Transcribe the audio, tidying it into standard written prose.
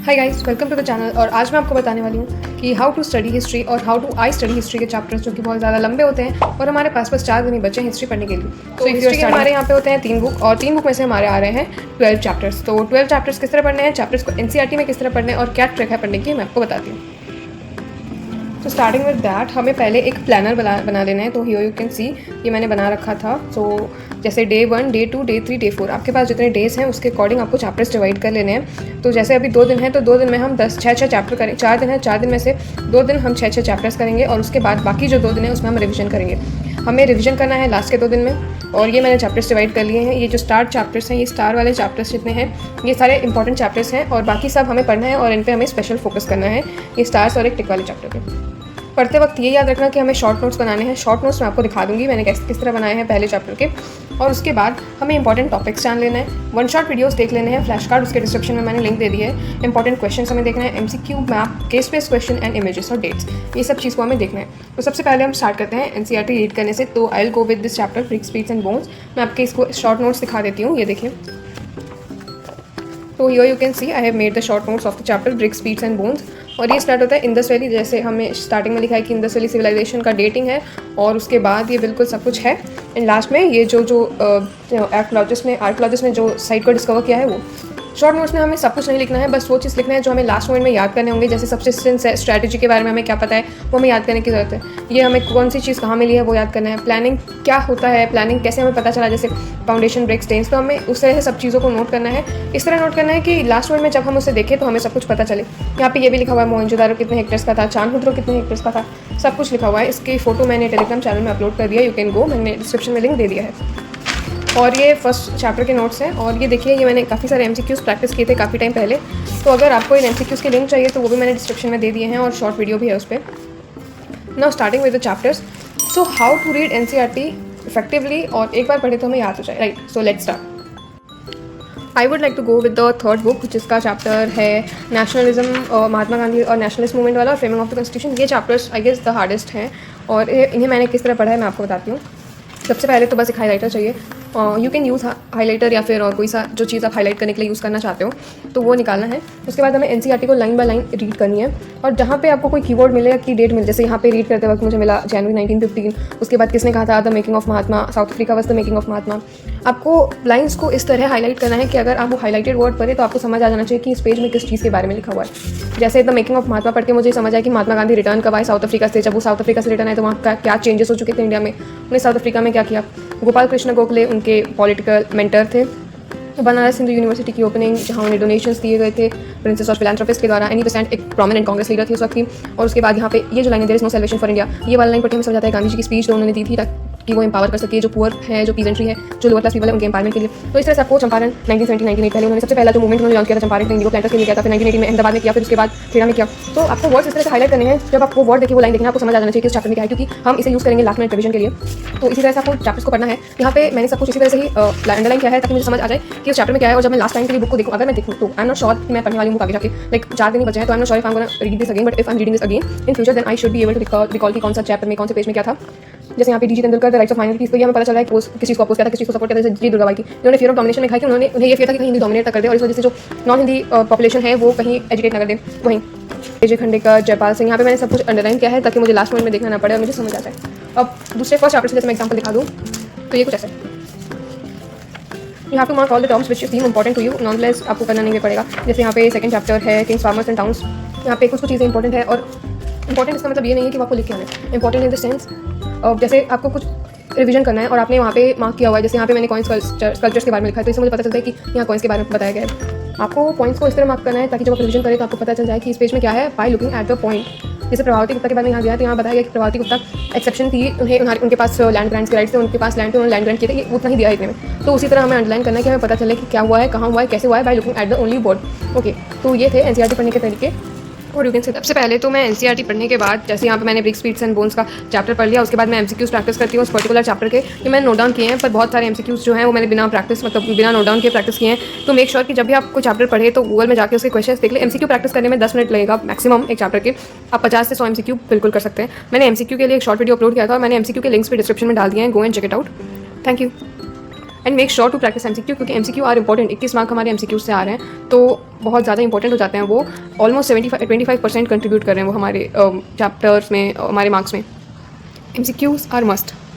Hi guys, welcome to the channel. और आज मैं आपको बताने वाली हूँ कि हाउ टू स्टडी हिस्ट्री और how to I study history के चैप्टर्स जो कि बहुत ज़्यादा लंबे होते हैं और हमारे पास बस 4 दिन ही बचे हैं हिस्ट्री पढ़ने के लिए। तो हिस्ट्री के हमारे यहाँ पे होते हैं 3 बुक और 3 बुक में से हमारे आ रहे हैं 12 चैप्टर्स। तो 12 चैप्टर्स किस तरह पढ़ने हैं, चैप्टर्स को एनसीईआरटी में किस तरह पढ़ने हैं और क्या ट्रिक है पढ़ने की, मैं आपको बताती हूँ। तो स्टार्टिंग विद दैट हमें पहले एक प्लानर बना लेना है। तो हियर यू कैन सी ये मैंने बना रखा था। तो जैसे डे 1, डे 2, डे 3, डे 4 आपके पास जितने डेज हैं उसके अकॉर्डिंग आपको चैप्टर्स डिवाइड कर लेने हैं। तो जैसे अभी 2 दिन है तो 2 दिन में हम 6 चैप्टर करें। 4 दिन है, 4 दिन में से 2 दिन हम 6 चैप्टर्स करेंगे और उसके बाद बाकी जो 2 दिन है उसमें हम रिविजन करेंगे। हमें रिविजन करना है लास्ट के 2 दिन में। और ये मैंने चैप्टर्स डिवाइड कर लिए हैं। ये जो स्टार चैप्टर्स हैं, ये स्टार वाले चैप्टर्स जितने हैं ये सारे इंपॉर्टेंट चैप्टर्स हैं और बाकी सब हमें पढ़ना है और इन पर हमें स्पेशल फोकस करना है, ये स्टार्स और एक टिक वाले चैप्टर पे। पढ़ते वक्त ये याद रखना कि हमें शॉर्ट नोट्स बनाने हैं। शॉर्ट नोट्स मैं आपको दिखा दूंगी मैंने किस तरह बनाए हैं पहले चैप्टर के। और उसके बाद हमें इंपॉर्टेंट टॉपिक्स जान लेना है, 1 शॉट वीडियोस देख लेने हैं, फ्लैश कार्ड उसके डिस्क्रिप्शन में मैंने लिंक दे दी है। इंपॉर्टेंट क्वेश्चन हमें देखना है, MCQ, map, case based question and images और डेट्स, ये सब चीज़ को हमें देखना है। तो सबसे पहले हम स्टार्ट करते हैं एनसीईआरटी रीड करने से। तो I will go with this chapter bricks, speeds and bones. मैं आपके इसको शॉर्ट नोट्स दिखा देती हूँ, ये देखिए। तो here you can see I have made the short notes of the chapter bricks, speeds and bones. और ये स्टार्ट होता है इंडस वैली, जैसे हमें स्टार्टिंग में लिखा है कि इंडस वैली सिविलाइजेशन का डेटिंग है और उसके बाद ये बिल्कुल सब कुछ है। एंड लास्ट में ये जो आर्कियोलॉजिस्ट ने जो साइट को डिस्कवर किया है वो। शॉर्ट नोट्स में हमें सब कुछ नहीं लिखना है, बस वो चीज़ लिखना है जो हमें लास्ट मोमेंट में याद करने होंगे। जैसे सब्सिस्टेंस है, स्ट्रैटेजी के बारे में हमें क्या पता है वो हमें याद करने की ज़रूरत है। ये हमें कौन सी चीज़ कहाँ मिली है वो याद करना है। प्लानिंग क्या होता है, प्लानिंग कैसे हमें पता चला, जैसे फाउंडेशन, ब्रेक, स्टेन्स। तो हमें उस तरह से सब चीज़ों को नोट करना है। इस तरह नोट करना है कि लास्ट मोमेंट में जब हम उसे देखें तो हमें सब कुछ पता चले। यहाँ पे ये भी लिखा हुआ है मोहनजोदारो कितने हेक्टर्स का था, चांदपुर कितने हेक्टर्स का था, सब कुछ लिखा हुआ है। इसकी फ़ोटो मैंने टेलीग्राम चैनल में अपलोड कर दिया, यू कैन गो, मैंने डिस्क्रिप्शन में लिंक दे दिया है। और ये फर्स्ट चैप्टर के नोट्स हैं। और ये देखिए, ये मैंने काफ़ी सारे एमसीक्यूज़ प्रैक्टिस किए थे काफ़ी टाइम पहले। तो अगर आपको इन एमसीक्यूज़ के लिंक चाहिए तो वो भी मैंने डिस्क्रिप्शन में दे दिए हैं और शॉर्ट वीडियो भी है उस पर। Now starting with the chapters. So how to read NCERT effectively, और एक बार पढ़े तो हमें याद हो जाए, right. So let's start. I would like to go with the third book जिसका चैप्टर है नेशनलिज्म, महात्मा गांधी और नेशनलिस्ट मूवमेंट वाला, फ्रेमिंग ऑफ द कॉन्स्टिट्यूशन। ये chapters I guess the hardest हैं और इन्हें मैंने किस तरह पढ़ा है मैं आपको बताती हूँ। सबसे पहले तो बस एक हाईलाइटर चाहिए। यू कैन यूज़ हाईलाइटर या फिर और कोई सा जो चीज़ आप हाईलाइट करने के लिए यूज़ करना चाहते हो तो वो निकालना है। उसके बाद हमें एनसीईआरटी को लाइन बाय लाइन रीड करनी है और जहाँ पे आपको कोई कीवर्ड मिले या की डेट मिले, जैसे यहाँ पे रीड करते वक्त मुझे मिला जनवरी 1915। उसके बाद किसने कहा था the making of Mahatma, South Africa was the making of Mahatma. आपको लाइन्स को इस तरह हाईलाइट करना है कि अगर आप वो हाईलाइटेड वर्ड पढ़े तो आपको समझ आ जाना चाहिए कि इस पेज में किस चीज़ के बारे में लिखा हुआ है। जैसे द मेकिंग ऑफ महात्मा पढ़ के मुझे समझ आया कि महात्मा गांधी रिटर्न कब आए साउथ अफ्रीका से। जब वो साउथ अफ्रीका से रिटर्न आए तो वहाँ का क्या चेंजेस हो चुके थे इंडिया में, उन्हें साउथ अफ्रीका में क्या किया। गोपाल कृष्ण गोखले उनके पॉलिटिकल मेंटर थे। बनारस हिंदू यूनिवर्सिटी की ओपनिंग जहाँ उन्हें डोनेशंस दिए गए थे प्रिंसेस ऑफ फिलैंथ्रोपिस्ट के द्वारा। एनी% एक प्रोमिनेंट कांग्रेस लीडर थी उस वक्त की। और उसके बाद यहाँ पे ये जो लाइन है, there is no salvation for India, ये वाला लाइन पढ़ के हमें समझ आता है गांधी जी की स्पीच जो उन्होंने दी थी कि वो एम्पावर कर सके जो पुअर है, जो पीजेंट्री है, जो लोअर क्लास पीपल है, उनके एम्पावरमेंट के लिए। तो इस तरह से आपको चंपारण 1917-1918 पहले उन्होंने सबसे पहला जो मूवमेंट उन्होंने लॉन्च किया था चंपारण के इंडिगो प्लांटर्स के लिए किया था, फिर 1980 में अहमदाबाद में किया, फिर उसके बाद खेड़ा में किया। तो आपको वर्ड्स इस तरह से हाईलाइट करने हैं, जब आपको वर्ड देखिए वो लाइन देखना आपको समझ आ जाना चाहिए कि इस चैप्टर में क्या है, क्योंकि हम इसे यूज़ करेंगे लास्ट मिनट रिवीजन के लिए। तो इसी तरह से आपको चैप्टर्स को पढ़ना है। यहाँ पे मैंने सब कुछ इसी तरह से ही अंडरलाइन किया है ताकि मुझे समझ आ जाए कि उस चैप्टर में क्या है। और जब मैं लास्ट टाइम के लिए बुक को देखूँ, अगर मैं देखूँ तो आई एम नॉट श्योर कि मैं पढ़ने वाली हूँ आगे जाके, लाइक 4 दिन ही बचे हैं, तो I am not sure if I am gonna read this again, but if I am reading this again in future then I should be able to recall कि कौन सा चैप्टर में कौन से पेज में क्या था। जैसे यहाँ पे DG Tendulkar the rights of minorities, तो ये हमें पता चला है कि किस चीज़ को अपोज किया था, किस चीज़ को सपोर्ट किया था। जैसे जी दुर्गाबाई थी, इन्होंने फियर ऑफ डोमिनेशन में लिखा कि उन्हें ये फियर था कि कहीं हिंदी डोमिनेट कर दे और इस वजह से जो नॉन हिंदी पॉपुलेशन है वो कहीं एजुकेट ना कर दे। वहीं विजय खंडेकर, जयपाल सिंह, यहाँ पे मैंने सब कुछ अंडरलाइन किया है ताकि मुझे लास्ट मोमेंट में देखना ना पड़े और मुझे समझ आ जाए। अब दूसरे फर्स्ट चैप्टर से जैसे मैं एग्जाम्पल दिखा दूँ तो ये कुछ ऐसे। You have to mark all the terms which seem important to you, नॉनलेस आपको करना नहीं पड़ेगा। जैसे यहाँ पे सेकंड चैप्टर है किंग्स, फार्मर्स एंड टाउन्स। यहाँ पे कुछ चीज़ें इंपॉर्टेंट है और इंपॉर्टेंट इसका मतलब ये नहीं है कि आपको लिख के आना है। इंपॉर्टेंट इन द सेंस जैसे आपको कुछ रिवीजन करना है और आपने वहाँ पे मार्क किया हुआ है, जैसे यहाँ पे मैंने कॉइन्स स्कल्पचर्स के बारे में लिखा है, तो इससे मुझे पता चलता है कि यहाँ कॉइन्स के बारे में बताया गया है। आपको पॉइंट्स को इस तरह मार्क करना है ताकि जब आप रिवीजन करें तो आपको पता चल जाए कि इस पेज में क्या है by looking at the point. जैसे प्रभावती गुप्ता के बारे में यहाँ गया है तो यहाँ बताया गया कि प्रभावती गुप्ता एक्सेप्शन थी, उनके पास लैंड ग्रांट्स के राइट्स थे, उनके पास लैंड थे, उन्होंने लैंड ग्रांट किए थे, ये उतना ही दिया है इतने में। तो उसी तरह हमें अंडरलाइन करना है कि हमें पता चले कि क्या हुआ है, कहाँ हुआ है, कैसे हुआ है by looking at the only board. Okay, तो ये थे एनसीईआरटी पढ़ने के तरीके। और यू कैन से सबसे पहले तो मैं एनसीईआरटी पढ़ने के बाद जैसे यहाँ पे मैंने ब्रिक्स, स्पीड्स एंड बोन्स का चैप्टर पढ़ लिया, उसके बाद मैं एमसीक्यूज प्रैक्टिस करती हूँ उस पर्टिकुलर चैप्टर के। ये मैंने नोट डाउन किए हैं, पर बहुत सारे एमसीक्यूज जो हैं वो मैंने बिना प्रैक्टिस बिना नोट डाउन के प्रैक्टिस किए हैं। तो मेक श्योर कि जब भी आप कोई चैप्टर पढ़े तो गूगल में जाकर उसके क्वेश्चन देख ले। एमसीक्यू प्रैक्टिस करने में 10 मिनट लगेगा मैक्सिमम एक चैप्टर के, आप 50 से 100 एमसीक्यू बिल्कुल कर सकते हैं। मैंने एमसीक्यू के लिए एक शॉर्ट वीडियो अपलोड किया था और मैंने एमसीक्यू के लिंक्स भी डिस्क्रिप्शन में डाल दिए हैं, go and check it out. Thank you. And make sure to practice MCQ, क्योंकि MCQ आर इंपॉर्टेंट। 21 मार्क हमारे MCQ से आ रहे हैं, तो बहुत ज़्यादा इंपॉर्टेंट हो जाते हैं वो। ऑलमोस्ट 25% कंट्रीब्यूट कर रहे हैं वो हमारे चैप्टर्स में, हमारे मार्क्स में। MCQs are must.